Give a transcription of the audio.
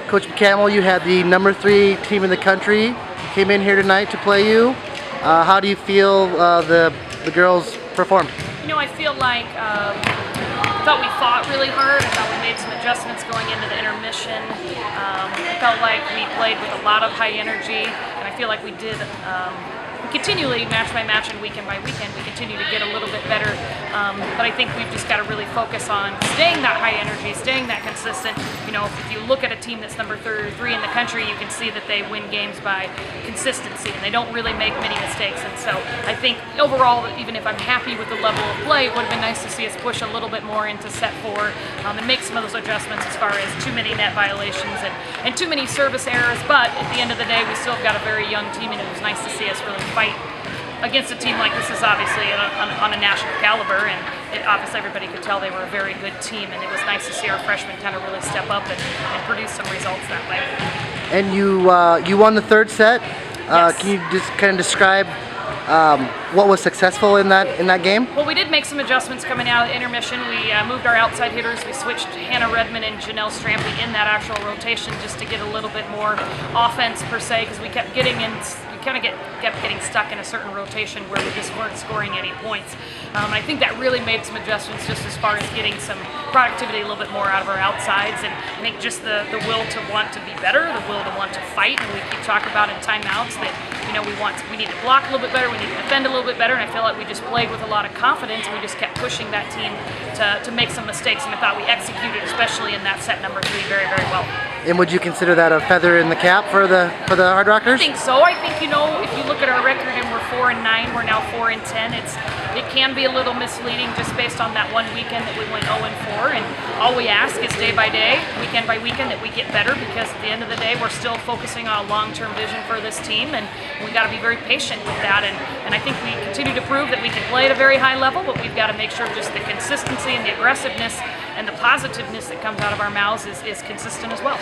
Coach Campbell, you had the #3 team in the country came in here tonight to play you. How do you feel the girls performed? You know, I feel like I thought we fought really hard. I thought we made some adjustments going into the intermission. I felt like we played with a lot of high energy, and I feel like we did. We continually, match by match and weekend by weekend, we continue to get a little bit better. But I think we've just got to really focus on staying that high energy, staying that consistent. You know, if you look at a team that's #3 in the country, you can see that they win games by consistency, and they don't really make many mistakes. And so I think overall, even if I'm happy with the level of play, it would have been nice to see us push a little bit more into set 4 and make some of those adjustments as far as too many net violations and too many service errors. But at the end of the day, we still got a very young team, and it was nice to see us really fight against a team like this is obviously on a national caliber, and obviously everybody could tell they were a very good team, and it was nice to see our freshmen kind of really step up and produce some results that way. And you won the 3rd set. Yes. Can you just kind of describe what was successful in that game? Well, we did make some adjustments coming out of the intermission. We moved our outside hitters. We switched Hannah Redmond and Janelle Strampy in that actual rotation just to get a little bit more offense per se, because we kept getting in. Kept getting stuck in a certain rotation where we just weren't scoring any points. I think that really made some adjustments just as far as getting some productivity a little bit more out of our outsides, and I think just the will to want to be better, the will to want to fight. And we keep talking about in timeouts that, you know, we need to block a little bit better, we need to defend a little bit better, and I feel like we just played with a lot of confidence, and we just kept pushing that team to make some mistakes, and I thought we executed, especially in that set #3, very, very well. And would you consider that a feather in the cap for the Hardrockers? I think so. I think, you know, if you look at our record and we're 4-9, we're now 4-10. It can be a little misleading just based on that one weekend that we went 0-4. And all we ask is day by day, weekend by weekend, that we get better, because at the end of the day, we're still focusing on a long-term vision for this team, and we got to be very patient with that. And I think we continue to prove that we can play at a very high level, but we've got to make sure just the consistency and the aggressiveness and the positiveness that comes out of our mouths is consistent as well.